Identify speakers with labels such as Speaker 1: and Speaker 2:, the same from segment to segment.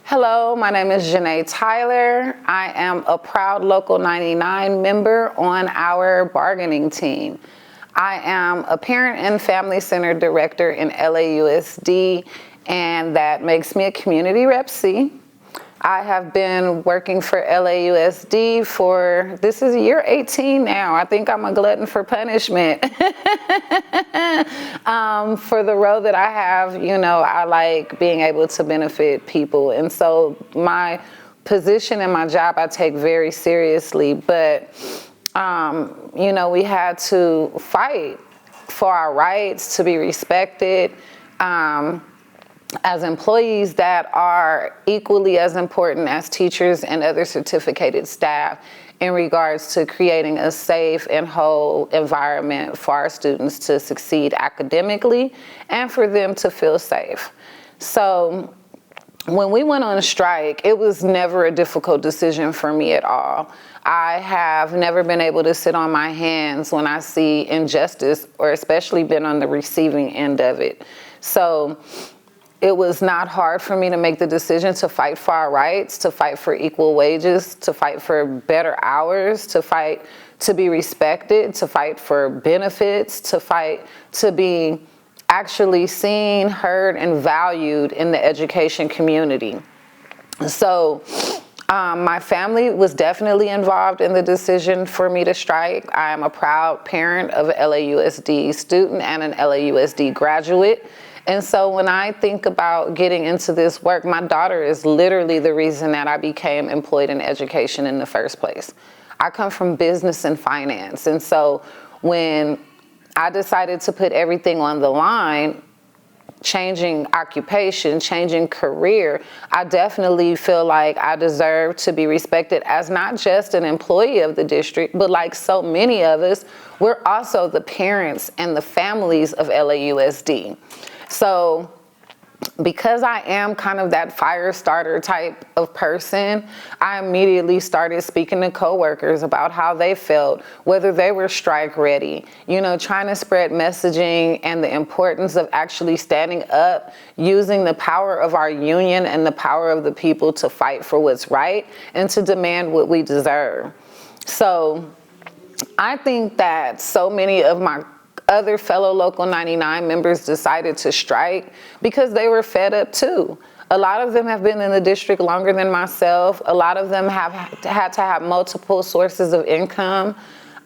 Speaker 1: Hello, my name is Jsane Tyler. I am a proud Local 99 member on our bargaining team. I am a Parent and Family Center Director in LAUSD, and that makes me a Community Rep C. I have been working for LAUSD for, this is year 18 now. I think I'm a glutton for punishment. For the role that I have, I like being able to benefit people. And so my position and my job I take very seriously, but, we had to fight for our rights to be respected. As employees that are equally as important as teachers and other certificated staff in regards to creating a safe and whole environment for our students to succeed academically and for them to feel safe. So when we went on a strike, it was never a difficult decision for me at all. I have never been able to sit on my hands when I see injustice, or especially been on the receiving end of it. So it was not hard for me to make the decision to fight for our rights, to fight for equal wages, to fight for better hours, to fight to be respected, to fight for benefits, to fight to be actually seen, heard, and valued in the education community. So my family was definitely involved in the decision for me to strike. I am a proud parent of an LAUSD student and an LAUSD graduate. And so when I think about getting into this work, my daughter is literally the reason that I became employed in education in the first place. I come from business and finance. And so when I decided to put everything on the line, changing occupation, changing career, I definitely feel like I deserve to be respected as not just an employee of the district, but like so many of us, we're also the parents and the families of LAUSD. So because I am kind of that fire starter type of person, I immediately started speaking to coworkers about how they felt, whether they were strike ready, trying to spread messaging and the importance of actually standing up, using the power of our union and the power of the people to fight for what's right and to demand what we deserve. So I think that so many of my other fellow Local 99 members decided to strike because they were fed up too. A lot of them have been in the district longer than myself. A lot of them have had to have multiple sources of income.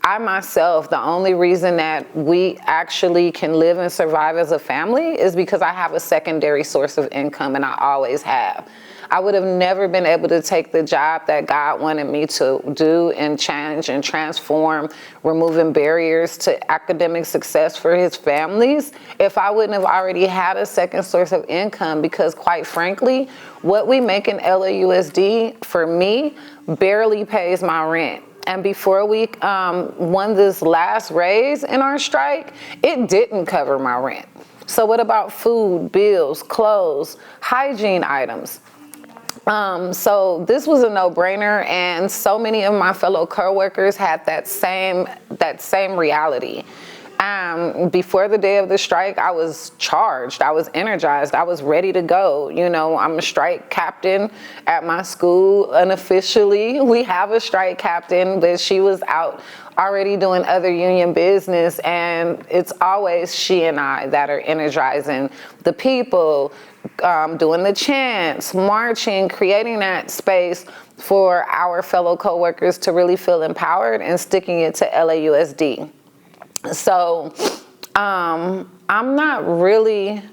Speaker 1: I myself, the only reason that we actually can live and survive as a family is because I have a secondary source of income, and I always have. I would have never been able to take the job that God wanted me to do and change and transform, removing barriers to academic success for his families, if I wouldn't have already had a second source of income, because quite frankly, what we make in LAUSD, for me, barely pays my rent. And before we won this last raise in our strike, it didn't cover my rent. So what about food, bills, clothes, hygiene items? So this was a no-brainer, and so many of my fellow coworkers had that same reality. Before the day of the strike, I was charged, I was energized, I was ready to go. I'm a strike captain at my school unofficially. We have a strike captain, but she was out already doing other union business, and it's always she and I that are energizing the people, doing the chants, marching, creating that space for our fellow coworkers to really feel empowered and sticking it to LAUSD. So I'm not really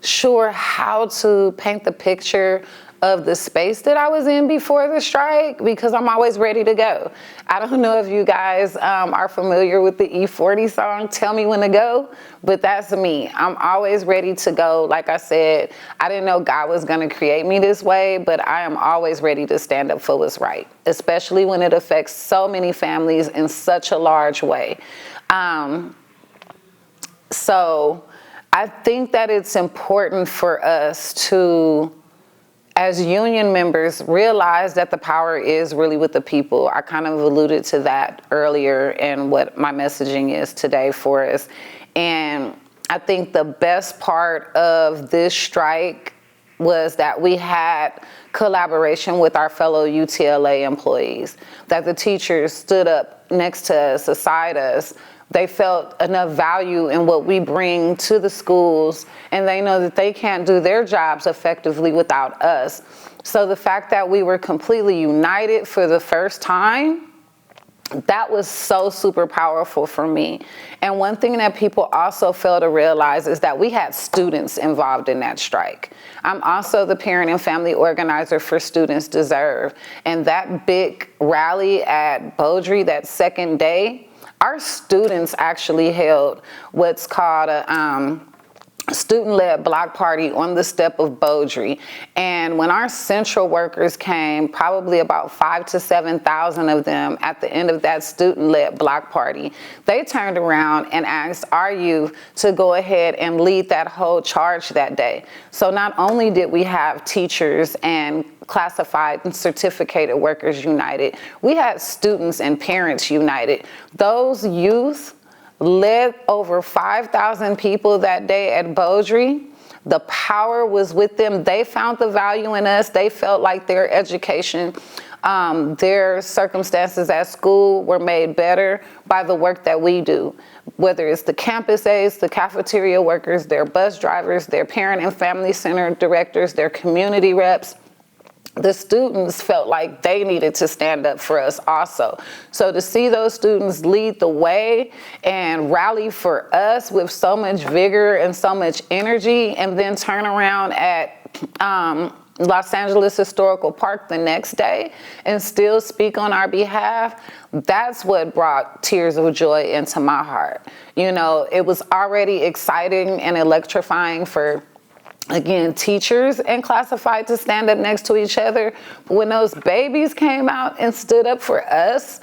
Speaker 1: sure how to paint the picture of the space that I was in before the strike, because I'm always ready to go. I don't know if you guys are familiar with the E40 song, Tell Me When to Go, but that's me. I'm always ready to go. Like I said, I didn't know God was going to create me this way, but I am always ready to stand up for what's right, especially when it affects so many families in such a large way. So I think that it's important for us to, as union members, realize that the power is really with the people. I kind of alluded to that earlier in what my messaging is today for us. And I think the best part of this strike was that we had collaboration with our fellow UTLA employees, that the teachers stood up next to us, beside us. They felt enough value in what we bring to the schools, and they know that they can't do their jobs effectively without us. So the fact that we were completely united for the first time, that was so super powerful for me. And one thing that people also fail to realize is that we had students involved in that strike. I'm also the parent and family organizer for Students Deserve. And that big rally at Beaudry, that second day, our students actually held what's called a student-led block party on the step of Beaudry. And when our central workers came, probably about 5,000 to 7,000 of them at the end of that student-led block party, they turned around and asked our youth to go ahead and lead that whole charge that day. So not only did we have teachers and classified and certificated workers united, we had students and parents united. Those youth led over 5,000 people that day at Beaudry. The power was with them. They found the value in us. They felt like their education, their circumstances at school were made better by the work that we do. Whether it's the campus aides, the cafeteria workers, their bus drivers, their parent and family center directors, their community reps, the students felt like they needed to stand up for us also. So to see those students lead the way and rally for us with so much vigor and so much energy, and then turn around at Los Angeles Historical Park the next day and still speak on our behalf, that's what brought tears of joy into my heart. You know, it was already exciting and electrifying for, again, teachers and classified to stand up next to each other. But when those babies came out and stood up for us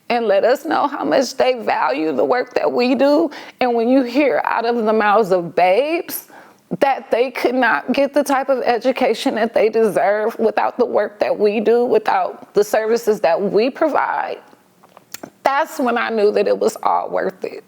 Speaker 1: and let us know how much they value the work that we do, and when you hear out of the mouths of babes that they could not get the type of education that they deserve without the work that we do, without the services that we provide, that's when I knew that it was all worth it.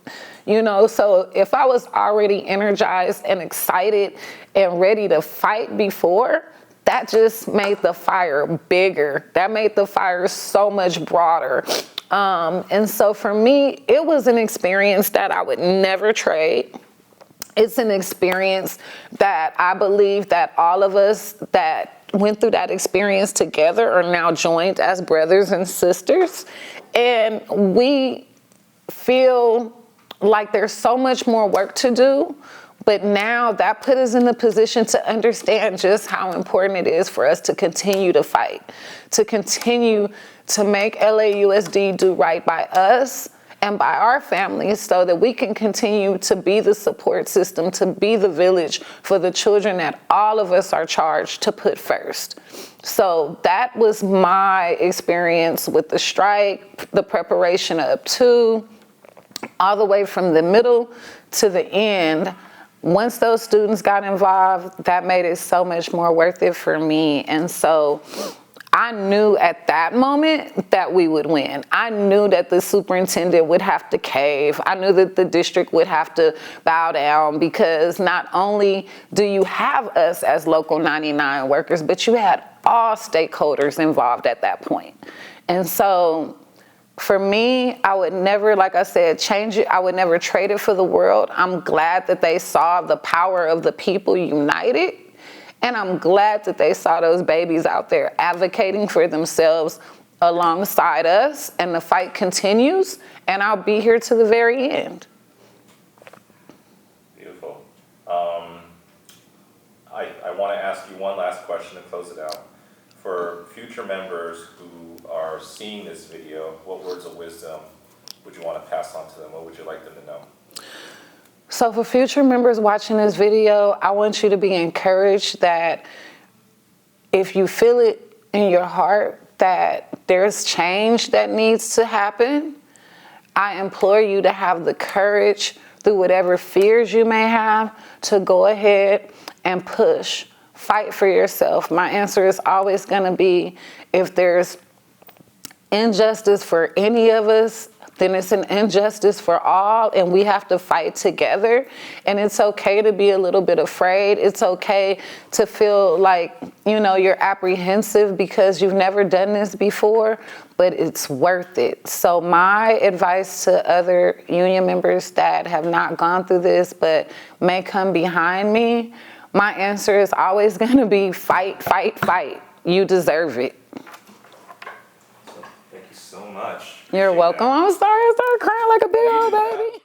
Speaker 1: You know, so if I was already energized and excited and ready to fight before, that just made the fire bigger. That made the fire so much broader. And so for me, it was an experience that I would never trade. It's an experience that I believe that all of us that went through that experience together are now joined as brothers and sisters. And we feel like there's so much more work to do, but now that put us in the position to understand just how important it is for us to continue to fight, to continue to make LAUSD do right by us and by our families, so that we can continue to be the support system, to be the village for the children that all of us are charged to put first. So that was my experience with the strike, the preparation up to, all the way from the middle to the end. Once those students got involved, that made it so much more worth it for me. And so I knew at that moment that we would win. I knew that the superintendent would have to cave. I knew that the district would have to bow down, because not only do you have us as Local 99 workers, but you had all stakeholders involved at that point. And so for me, I would never, like I said, change it. I would never trade it for the world. I'm glad that they saw the power of the people united. And I'm glad that they saw those babies out there advocating for themselves alongside us. And the fight continues. And I'll be here to the very end.
Speaker 2: Beautiful. I want to ask you one last question to close it out. For future members who are seeing this video, what words of wisdom would you want to pass on to them? What would you like them to know?
Speaker 1: So for future members watching this video, I want you to be encouraged that if you feel it in your heart that there's change that needs to happen, I implore you to have the courage, through whatever fears you may have, to go ahead and push. Fight for yourself. My answer is always going to be, if there's injustice for any of us, then it's an injustice for all, and we have to fight together. And it's okay to be a little bit afraid. It's okay to feel like, you're apprehensive because you've never done this before, but it's worth it. So my advice to other union members that have not gone through this but may come behind me, my answer is always going to be fight, fight, fight. You deserve it.
Speaker 2: Thank you so much.
Speaker 1: You're welcome. I'm sorry, I started crying like a big old baby.